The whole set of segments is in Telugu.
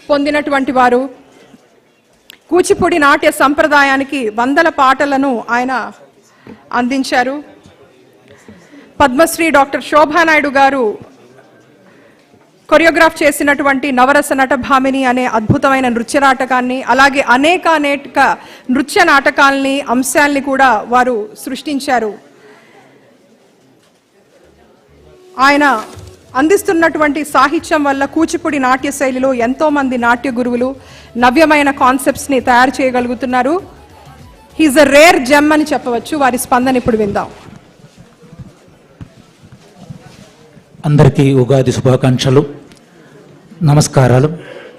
పొందినటువంటి వారు. కూచిపూడి నాట్య సంప్రదాయానికి వందల పాటలను ఆయన అందించారు. పద్మశ్రీ డాక్టర్ శోభానాయుడు గారు కొరియోగ్రాఫ్ చేసినటువంటి నవరస నటభామిని అనే అద్భుతమైన నృత్య నాటకాన్ని, అలాగే అనేక నృత్య నాటకాల్ని, అంశాల్ని కూడా వారు సృష్టించారు. ఆయన అందిస్తున్నటువంటి సాహిత్యం వల్ల కూచిపూడి నాట్య శైలిలో ఎంతో మంది నాట్య గురువులు నవ్యమైన కాన్సెప్ట్స్ని తయారు చేయగలుగుతున్నారు. హీఈస్ అ రేర్ జెమ్ అని చెప్పవచ్చు. వారి స్పందన ఇప్పుడు విందాం. అందరికీ ఉగాది శుభాకాంక్షలు, నమస్కారాలు.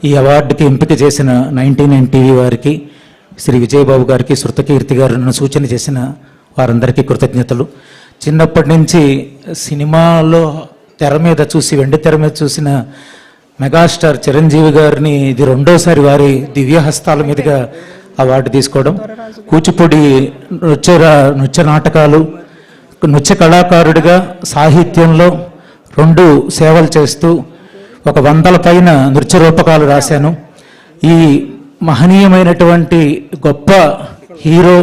ఈ అవార్డుకి ఎంపిక చేసిన 99 టీవీ వారికి, శ్రీ విజయబాబు గారికి, శృతకీర్తి గారు నన్ను సూచన చేసిన వారందరికీ కృతజ్ఞతలు. చిన్నప్పటి నుంచి సినిమాలో తెర మీద చూసి, వెండి తెర మీద చూసిన మెగాస్టార్ చిరంజీవి గారిని ఇది రెండోసారి వారి దివ్యహస్తాల మీదుగా అవార్డు తీసుకోవడం. కూచిపూడి నృత్య నాటకాలు, నృత్య కళాకారుడిగా సాహిత్యంలో 2 సేవలు చేస్తూ ఒక 100 పైన నృత్య రూపకాలు రాశాను. ఈ మహనీయమైనటువంటి గొప్ప హీరో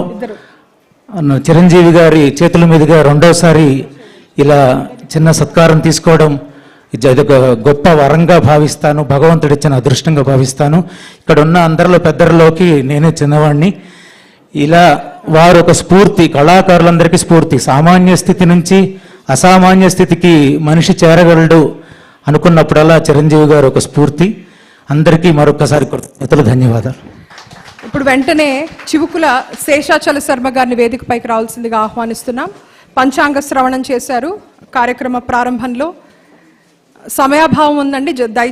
చిరంజీవి గారి చేతుల మీదుగా రెండోసారి ఇలా చిన్న సత్కారం తీసుకోవడం ఇది ఒక గొప్ప వరంగా భావిస్తాను, భగవంతుడిచ్చిన అదృష్టంగా భావిస్తాను. ఇక్కడ ఉన్న అందరిలో పెద్దరిలోకి నేనే చిన్నవాడిని. ఇలా వారు ఒక స్ఫూర్తి, కళాకారులందరికీ స్ఫూర్తి. సామాన్య స్థితి నుంచి అసామాన్య స్థితికి మనిషి చేరగలడు అనుకున్నప్పుడల్లా చిరంజీవి గారు ఒక స్ఫూర్తి. అందరికీ మరొకసారి కృతజ్ఞతలు, ధన్యవాదాలు. ఇప్పుడు వెంటనే చివుకుల శేషాచల శర్మ గారిని వేదికపైకి రావాల్సిందిగా ఆహ్వానిస్తున్నాం. పంచాంగ శ్రవణం చేశారు కార్యక్రమ ప్రారంభంలో. సమయాభావం ఉందండి, దయచేసి